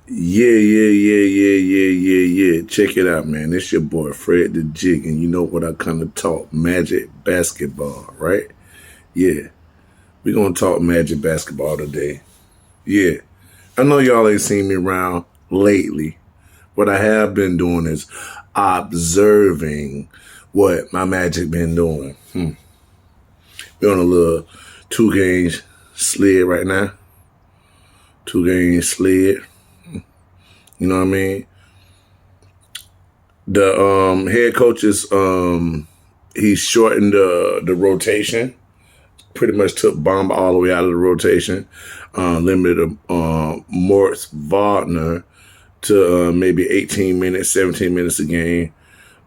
Yeah. Check it out, man. It's your boy Fred the Jig, and you know what I kind of talk magic basketball, right? Yeah, we gonna talk magic basketball today. Yeah, I know y'all ain't seen me around lately. What I have been doing is observing what my magic been doing. We on a little 2 games slid right now. 2 games slid. You know what I mean? The head coach is he shortened the rotation. Pretty much took Bomba all the way out of the rotation. Limited Moritz Wagner to maybe 18 minutes, 17 minutes a game.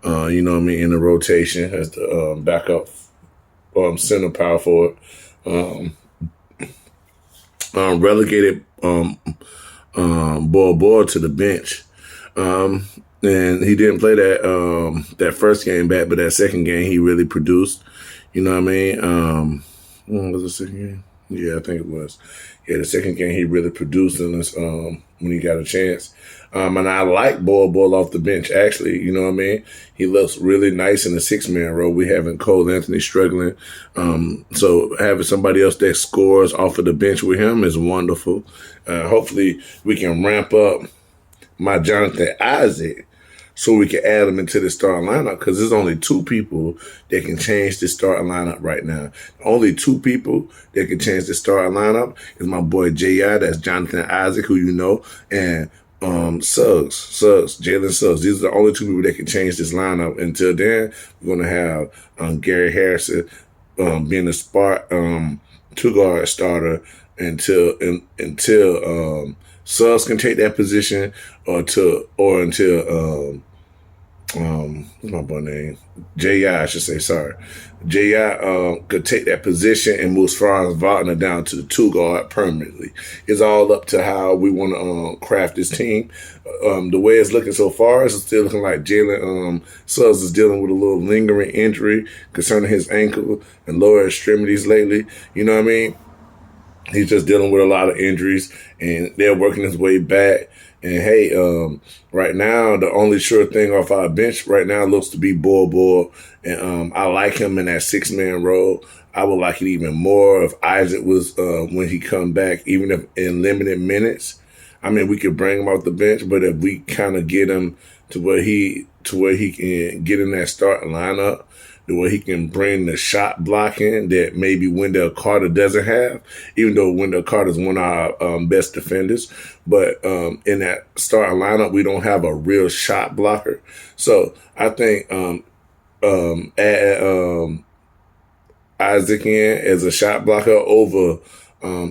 You know what I mean, in the rotation as the backup center power forward. Relegated Ball to the bench. And he didn't play that first game back, but that second game he really produced. You know what I mean? When was the second game? Yeah, I think it was. Yeah, the second game he really produced in this when he got a chance. And I like Ball off the bench, actually. You know what I mean? He looks really nice in the 6-man role. We having Cole Anthony struggling. So having somebody else that scores off of the bench with him is wonderful. Hopefully we can ramp up my Jonathan Isaac so we can add him into the starting lineup, because there's only 2 people that can change the starting lineup right now. Only 2 people that can change the starting lineup is my boy J.I., that's Jonathan Isaac, who you know, and Jalen Suggs. These are the only 2 people that can change this lineup. Until then, we're going to have Gary Harrison being the 2-guard starter until Suggs can take that position, or until what's my boy name? J.I., I should say, sorry. J.I. Could take that position and move Franz Wagner down to the 2-guard permanently. It's all up to how we want to craft this team. The way it's looking so far, it's still looking like Jalen Suggs is dealing with a little lingering injury concerning his ankle and lower extremities lately. You know what I mean? He's just dealing with a lot of injuries, and they're working his way back. And hey, right now, the only sure thing off our bench right now looks to be Ball. And I like him in that 6-man role. I would like it even more if Isaac was, when he come back, even if in limited minutes. I mean, we could bring him off the bench, but if we kind of get him to where he can get in that starting lineup, the way he can bring the shot blocking that maybe Wendell Carter doesn't have, even though Wendell Carter is one of our best defenders. But in that starting lineup, we don't have a real shot blocker. So I think add Isaac in as a shot blocker over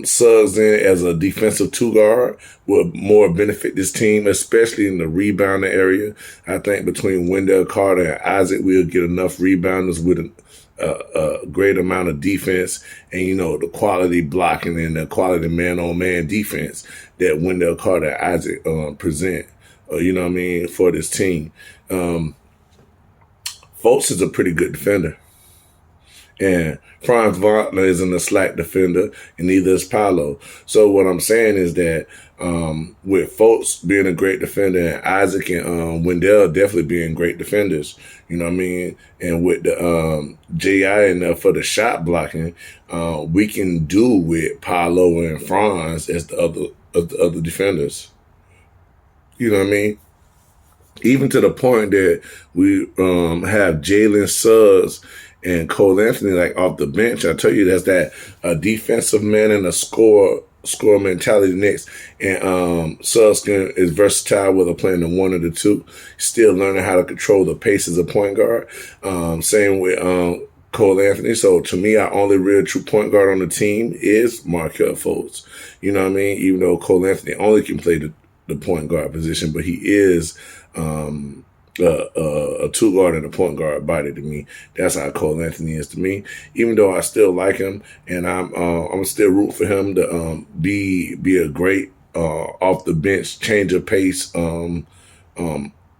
Suggs in as a defensive 2-guard will more benefit this team, especially in the rebounding area. I think between Wendell Carter and Isaac, we'll get enough rebounders with a great amount of defense, and you know, the quality blocking and the quality man-on-man defense that Wendell Carter and Isaac present. You know what I mean, for this team. Fultz is a pretty good defender. And Franz Wagner isn't a slack defender, and neither is Paolo. So what I'm saying is that with Fultz being a great defender, and Isaac and Wendell definitely being great defenders, you know what I mean? And with the J.I. in there for the shot blocking, we can do with Paolo and Franz as the other defenders. You know what I mean? Even to the point that we have Jalen Suggs and Cole Anthony like off the bench. I tell you, that's that defensive man and a score mentality next. And Suggs is versatile, whether playing the 1 or the 2. Still learning how to control the pace as a point guard. Same with Cole Anthony. So to me, our only real true point guard on the team is Markelle Fultz. You know what I mean? Even though Cole Anthony only can play the point guard position, but he is a 2-guard and a point guard body to me. That's how Cole Anthony is to me. Even though I still like him, and I'm still root for him to be a great off the bench change of pace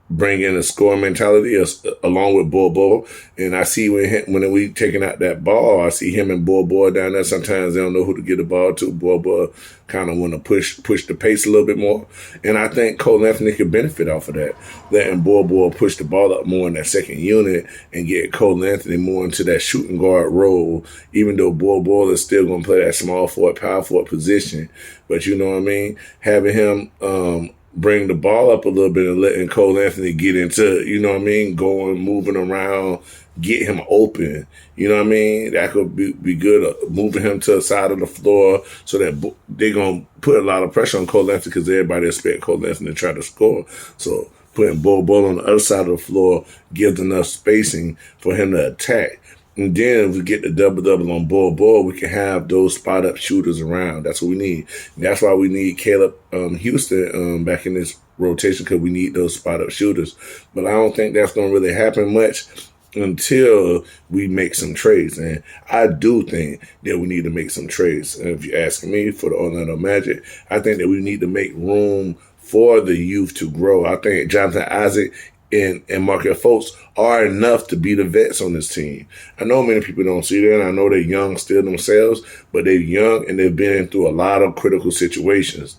bring in a score mentality along with Bobo. And I see when we taking out that ball, I see him and Bobo down there. Sometimes they don't know who to get the ball to. Bobo kind of want to push the pace a little bit more. And I think Cole Anthony could benefit off of that. Letting Bobo push the ball up more in that second unit and get Cole Anthony more into that shooting guard role, even though Bobo is still going to play that small forward, power forward position. But you know what I mean? Having him bring the ball up a little bit and letting Cole Anthony get into, you know what I mean, going, moving around, get him open. You know what I mean? That could be good, moving him to the side of the floor so that they're going to put a lot of pressure on Cole Anthony because everybody expects Cole Anthony to try to score. So putting Bobo on the other side of the floor gives enough spacing for him to attack. And then if we get the double-double on Bobo, we can have those spot-up shooters around. That's what we need. And that's why we need Caleb Houston back in this rotation, because we need those spot-up shooters. But I don't think that's going to really happen much until we make some trades. And I do think that we need to make some trades. And if you're asking me for the Orlando Magic, I think that we need to make room for the youth to grow. I think Jonathan Isaac and Markelle Fultz are enough to be the vets on this team. I know many people don't see that, and I know they're young still themselves, but they're young and they've been through a lot of critical situations.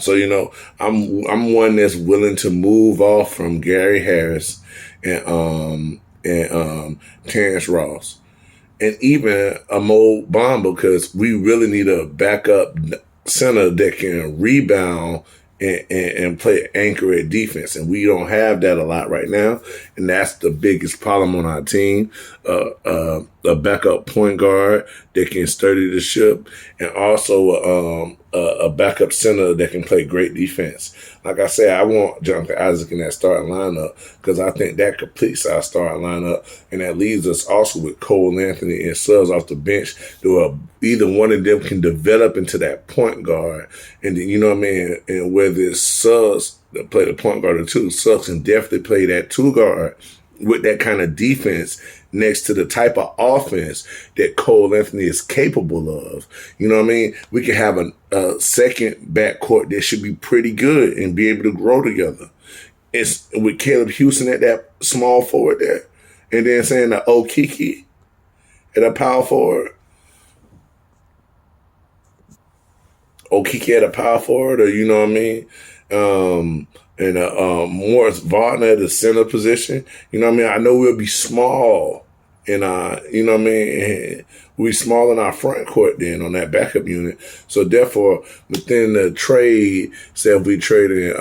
So, you know, I'm one that's willing to move off from Gary Harris and Terrence Ross and even Mo Bamba, because we really need a backup center that can rebound and play anchor at defense. And we don't have that a lot right now. And that's the biggest problem on our team. A backup point guard that can steady the ship, and also a backup center that can play great defense. Like I said, I want Jonathan Isaac in that starting lineup because I think that completes our starting lineup, and that leaves us also with Cole Anthony and Suggs off the bench. Either one of them can develop into that point guard, and then, you know what I mean. And whether it's Suggs that play the point guard or two, Suggs can definitely play that two guard with that kind of defense next to the type of offense that Cole Anthony is capable of. You know what I mean? We can have a second backcourt that should be pretty good and be able to grow together. It's with Caleb Houston at that small forward there, and then saying the Okiki at a power forward. Okiki at a power forward, or you know what I mean? And Morris Wagner at the center position. You know what I mean? I know we'll be small in you know what I mean? We'll be small in our front court then on that backup unit. So therefore, within the trade, say if we traded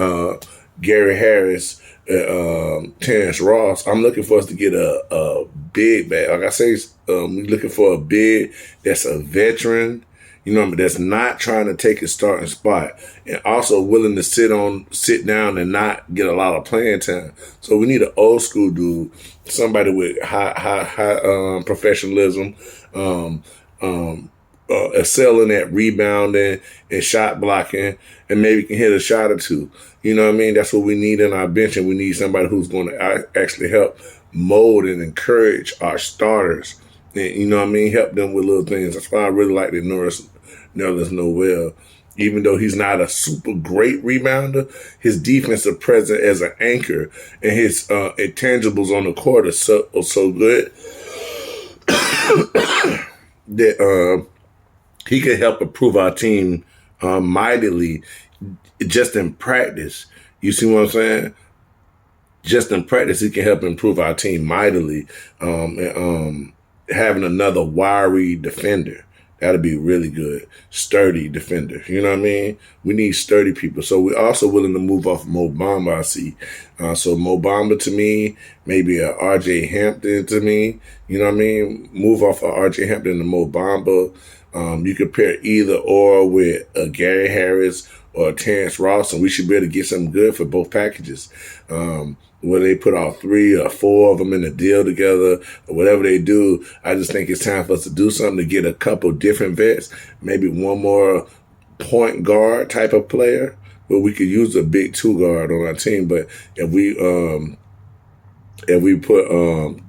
Gary Harris, Terrence Ross, I'm looking for us to get a big back. Like I say, we're looking for a big that's a veteran, you know, that's not trying to take his starting spot, and also willing to sit down and not get a lot of playing time. So we need an old school dude, somebody with high professionalism, excelling at rebounding and shot blocking, and maybe can hit a shot or two. You know what I mean? That's what we need in our bench, and we need somebody who's going to actually help mold and encourage our starters. And, you know what I mean? Help them with little things. That's why I really like the Nerlens Noel. Even though he's not a super great rebounder, his defensive presence as an anchor and his intangibles on the court are so good that he can help improve our team mightily just in practice. You see what I'm saying? Just in practice, he can help improve our team mightily. Having another wiry defender, that'd be really good. Sturdy defender. You know what I mean? We need sturdy people. So we're also willing to move off Mo Bamba, I see. So Mo Bamba to me, maybe a RJ Hampton to me. You know what I mean? Move off of RJ Hampton to Mo Bamba. You could pair either or with Gary Harris or Terrence Ross, and we should be able to get something good for both packages. Whether they put all 3 or 4 of them in a deal together or whatever they do, I just think it's time for us to do something to get a couple different vets, maybe one more point guard type of player, but we could use a big 2 guard on our team. But if we put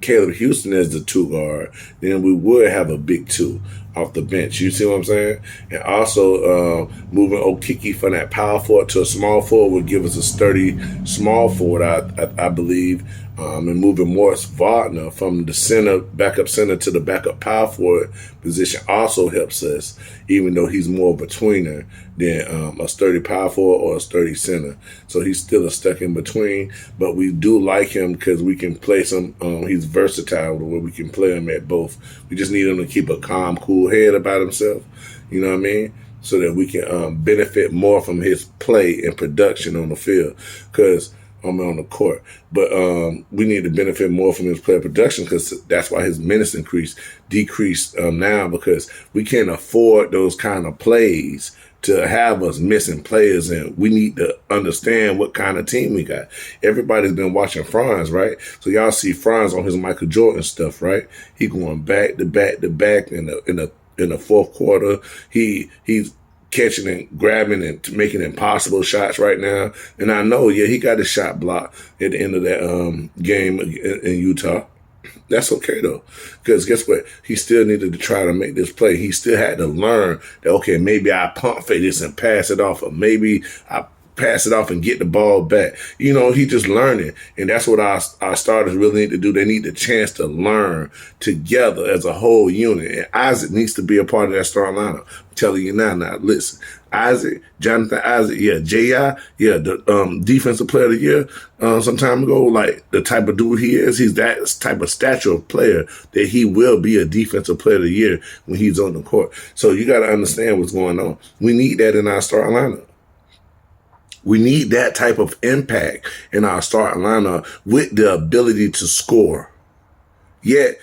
Caleb Houston as the 2 guard, then we would have a big 2. off the bench. You see what I'm saying? And also moving Okiki from that power forward to a small forward would give us a sturdy small forward, I believe. And moving Morris Wagner from the center, backup center to the backup power forward position also helps us, even though he's more of a tweener than a sturdy power forward or a sturdy center. So he's still a stuck in between, but we do like him because we can play some, he's versatile where we can play him at both. We just need him to keep a calm, cool head about himself, you know what I mean? So that we can benefit more from his play and production on the field. Because on the court. But we need to benefit more from his player production because that's why his minutes decreased now, because we can't afford those kind of plays to have us missing players, and we need to understand what kind of team we got. Everybody's been watching Franz, right? So y'all see Franz on his Michael Jordan stuff, right? He going back to back to back in the fourth quarter. He's catching and grabbing and making impossible shots right now. And I know, he got a shot blocked at the end of that game in Utah. That's okay, though, because guess what? He still needed to try to make this play. He still had to learn that, okay, maybe I pump fake this and pass it off, or maybe I pass it off and get the ball back. He just learning. And that's what our starters really need to do. They need the chance to learn together as a whole unit. And Isaac needs to be a part of that starting lineup. I'm telling you now, listen. Jonathan Isaac, J.I., the defensive player of the year some time ago, like the type of dude he is, he's that type of stature of player that he will be a defensive player of the year when he's on the court. So you got to understand what's going on. We need that in our starting lineup. We need that type of impact in our starting lineup with the ability to score. Yet,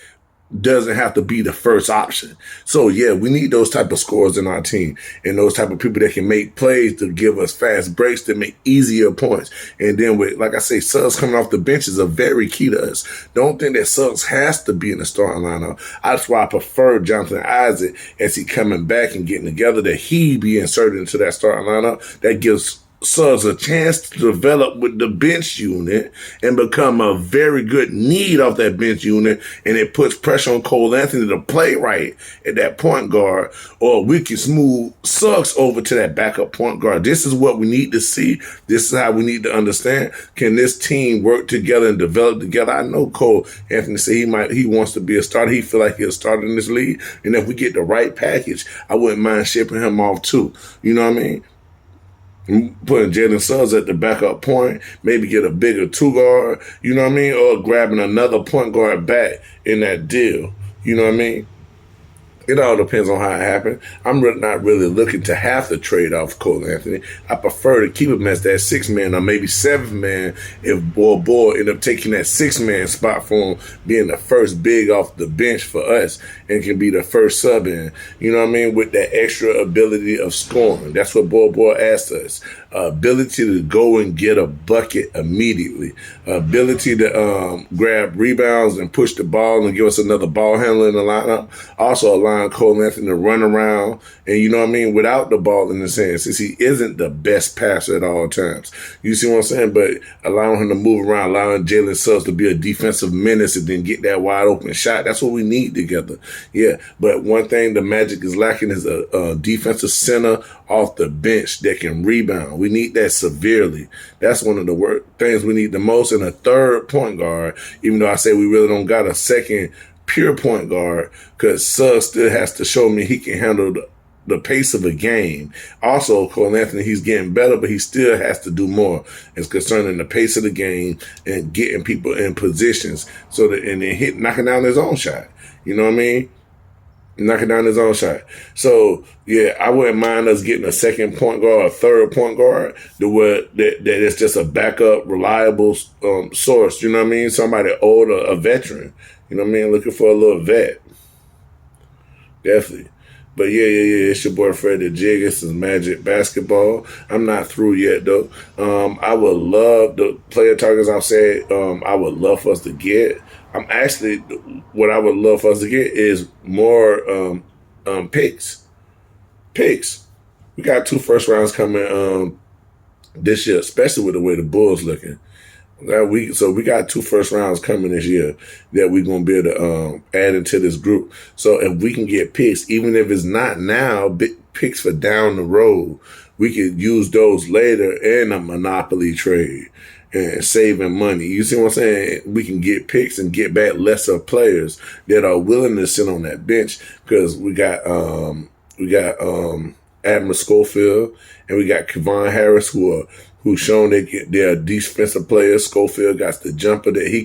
doesn't have to be the first option. So, we need those type of scorers in our team and those type of people that can make plays to give us fast breaks to make easier points. And then with, like I say, Suggs coming off the bench is a very key to us. Don't think that Suggs has to be in the starting lineup. That's why I prefer Jonathan Isaac as he coming back and getting together, that he be inserted into that starting lineup. That gives Suggs a chance to develop with the bench unit and become a very good need off that bench unit, and it puts pressure on Cole Anthony to play right at that point guard, or we can smooth Suggs over to that backup point guard. This is what we need to see. This is how we need to understand. Can this team work together and develop together? I know Cole Anthony said he wants to be a starter. He feel like he'll start in this league, and if we get the right package, I wouldn't mind shipping him off too. You know what I mean? Putting Jalen Suggs at the backup point, maybe get a bigger two guard, you know what I mean? Or grabbing another point guard back in that deal, you know what I mean? It all depends on how it happened. I'm not really looking to have to trade off Cole Anthony. I prefer to keep him as that 6-man or maybe 7-man if Bol end up taking that 6-man spot for him, being the first big off the bench for us and can be the first sub in, you know what I mean, with that extra ability of scoring. That's what Bol asked us. Ability to go and get a bucket immediately. Ability to grab rebounds and push the ball and give us another ball handler in the lineup. Also allowing Cole Anthony to run around and, you know what I mean, without the ball in his hands, since he isn't the best passer at all times. You see what I'm saying? But allowing him to move around, allowing Jalen Suggs to be a defensive menace and then get that wide open shot. That's what we need together. Yeah, but one thing the Magic is lacking is a defensive center off the bench that can rebound. We need that severely. That's one of the things we need the most, and a third point guard, even though I say we really don't got a second pure point guard, because Suggs still has to show me he can handle the pace of a game. Also, Cole Anthony, he's getting better, but he still has to do more. It's concerning the pace of the game and getting people in positions so that, and then knocking down his own shot. You know what I mean? Knocking down his own shot. So, I wouldn't mind us getting a second point guard, a third point guard, that is just a backup, reliable source. You know what I mean? Somebody older, a veteran. You know what I mean? Looking for a little vet. Definitely. But it's your boy Fred the Jig. This is Magic Basketball. I'm not through yet, though. I would love the player targets I've said I would love for us to get. What I would love for us to get is more picks. We got 2 first rounds coming this year, especially with the way the Bulls looking. So we got 2 first rounds coming this year that we're gonna be able to add into this group. So if we can get picks, even if it's not now, big picks for down the road, we could use those later in a monopoly trade and saving money. You see what I'm saying? We can get picks and get back lesser players that are willing to sit on that bench because we got Admiral Schofield and we got Kevon Harris who's shown they're defensive players. Schofield got the jumper that he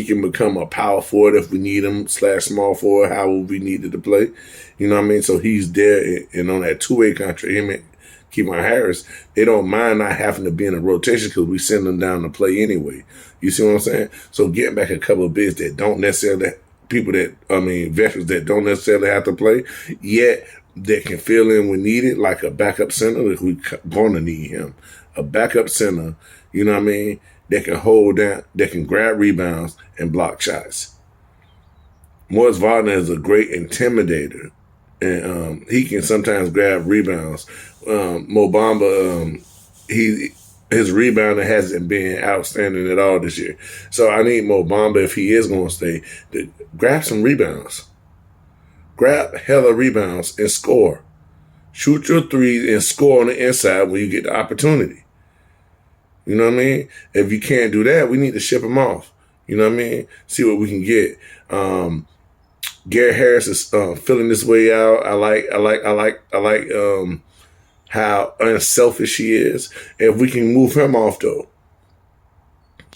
can become a power forward if we need him / small forward, however we needed to play. You know what I mean? So he's there and on that 2-way contract, him and Kevon Harris, they don't mind not having to be in a rotation because we send them down to play anyway. You see what I'm saying? So getting back a couple of bigs that don't necessarily, veterans that don't necessarily have to play, yet that can fill in when needed, like a backup center, if we're going to need him. A backup center, you know what I mean, that can hold down, that can grab rebounds and block shots. Morris Wagner is a great intimidator, and he can sometimes grab rebounds. Mo Bamba, his rebounding hasn't been outstanding at all this year. So I need Mo Bamba, if he is going to stay, to grab some rebounds. Grab hella rebounds and score. Shoot your threes and score on the inside when you get the opportunity. You know what I mean? If you can't do that, we need to ship him off. You know what I mean? See what we can get. Garrett Harris is filling this way out. I like how unselfish he is. If we can move him off though,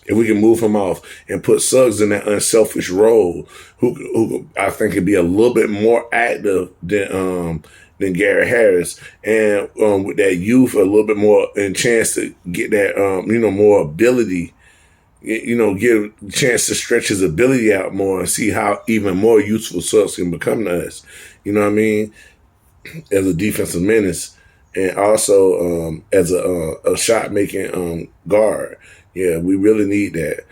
if we can move him off and put Suggs in that unselfish role, who I think could be a little bit more active than Garrett Harris, and with that youth, a little bit more and chance to get that more ability. Give a chance to stretch his ability out more and see how even more useful Suggs can become to us. You know what I mean? As a defensive menace and also as a shot making guard. Yeah, we really need that.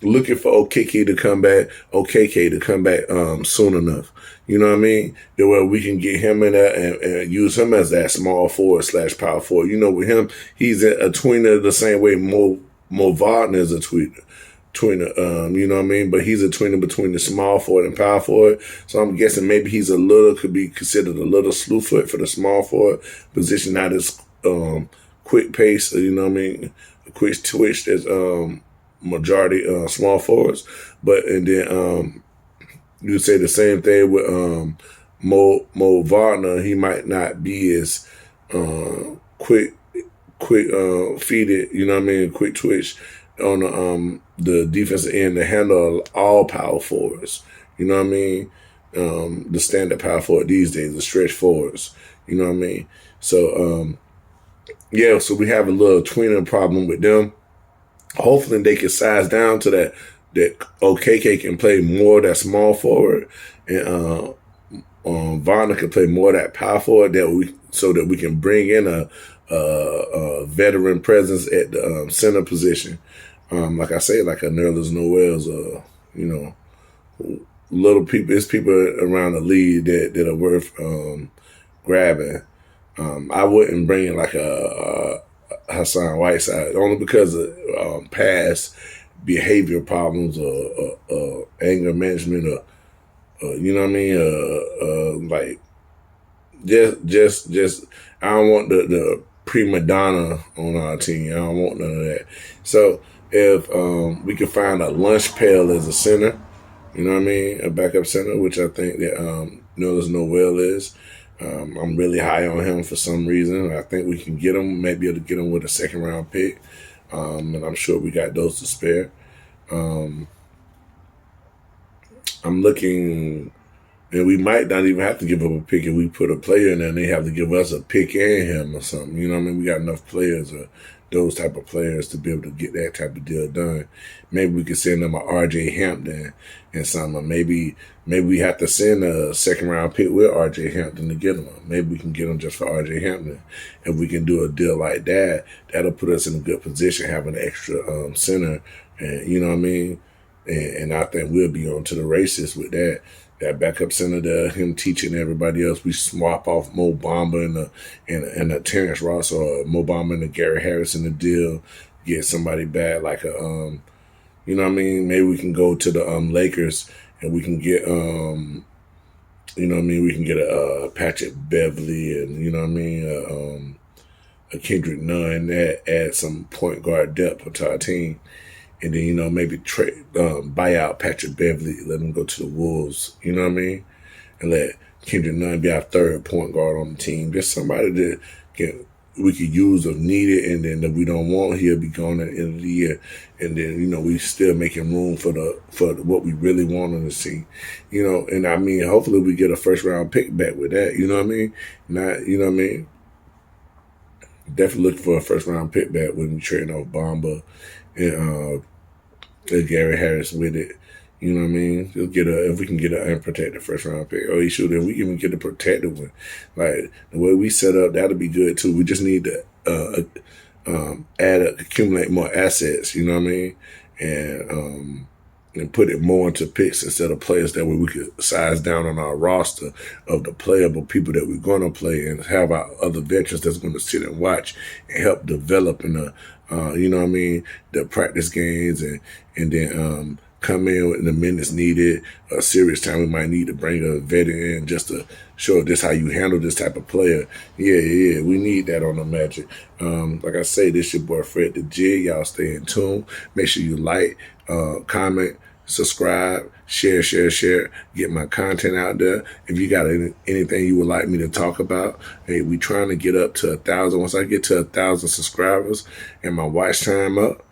Looking for OKK to come back soon enough. You know what I mean? The way we can get him in there and use him as that small forward / power forward. You know, with him, he's a tweener the same way Mo Wagner is a tweener. You know what I mean? But he's a tweener between the small forward and power forward. So I'm guessing maybe he's could be considered a little slew foot for the small forward position, not as quick pace, you know what I mean? A quick twitch as majority small forwards. And then you say the same thing with Mo Wagner. He might not be as quick feeded, you know what I mean, quick twitch on the defensive end to handle all power forwards. You know what I mean? The standard power forward these days, the stretch forwards. You know what I mean? So so we have a little tweener problem with them. Hopefully they can size down to that OKK can play more that small forward, and Wagner can play more that power forward so that we can bring in a veteran presence at the center position. Like I say, like a Nerlens Noel's, little people. It's people around the league that are worth grabbing. I wouldn't bring in like a Hassan Whiteside only because of past behavior problems or anger management or you know what I mean? Like just I don't want the prima donna on our team. I don't want none of that. So if we can find a lunch pail as a center, you know what I mean, a backup center, which I think that Nerlens Noel is. I'm really high on him for some reason. I think we can get him, maybe able to get him with a second round pick. And I'm sure we got those to spare. I'm looking, and we might not even have to give up a pick if we put a player in there and they have to give us a pick and him or something. You know what I mean? We got enough players or those type of players to be able to get that type of deal done. Maybe we could send them a RJ Hampton and something. Maybe we have to send a second round pick with RJ Hampton to get him. Maybe we can get him just for RJ Hampton. If we can do a deal like that, that'll put us in a good position, having an extra center. And you know what I mean? And I think we'll be on to the races with that. That backup center there, him teaching everybody else. We swap off Mo Bamba and a Terrence Ross or Mo Bamba and a Garrett Harris in the deal. get somebody bad like a you know what I mean? Maybe we can go to the Lakers and we can get you know what I mean? We can get a Patrick Beverly and you know what I mean? A Kendrick Nunn that add some point guard depth to our team. And then, you know, maybe buy out Patrick Beverly, let him go to the Wolves, you know what I mean? And let Kendrick Nunn be our third point guard on the team. Just somebody that we could use if needed, and then if we don't want, he'll be gone at the end of the year. And then, you know, we still making room for what we really want on the team. You know, and I mean, hopefully we get a first round pick back with that, you know what I mean? Not, you know what I mean? Definitely looking for a first round pick back when we trading off Bamba and Gary Harris with it. You know what I mean? If we can get an unprotected first round pick, or shoot, if we even get a protected one, like the way we set up, that'll be good too. We just need to accumulate more assets. You know what I mean? And put it more into picks instead of players. That way we could size down on our roster of the playable people that we're going to play, and have our other veterans that's going to sit and watch and help develop in the, you know what I mean, the practice games, and then come in with the minutes needed. A serious time we might need to bring a vet in just to show this how you handle this type of player. Yeah, we need that on the Magic. Like I say, this your boy Fred the Jig. Y'all stay in tune. Make sure you like, comment, subscribe, share, get my content out there. If you got anything you would like me to talk about, hey, we trying to get up to 1,000. Once I get to 1,000 subscribers and my watch time up,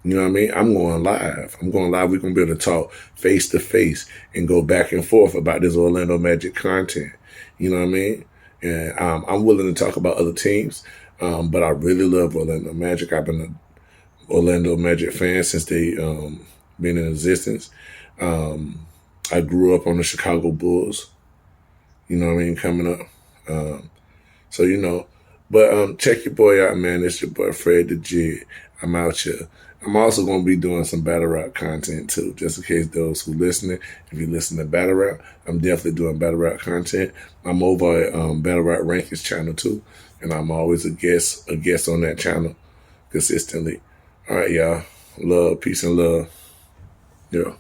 you know what I mean? I'm going live. We're going to be able to talk face to face and go back and forth about this Orlando Magic content. You know what I mean? And I'm willing to talk about other teams, but I really love Orlando Magic. I've been an Orlando Magic fan since they been in existence. I grew up on the Chicago Bulls. You know what I mean? Coming up. So, you know, but check your boy out, man. It's your boy Fred the Jig. I'm out here. I'm also going to be doing some Battle Rap content too, just in case those who listening, if you listen to Battle Rap, I'm definitely doing Battle Rap content. I'm over at Battle Rap Rankings channel too, and I'm always a guest on that channel consistently. All right, y'all. Love, peace, and love. Yeah.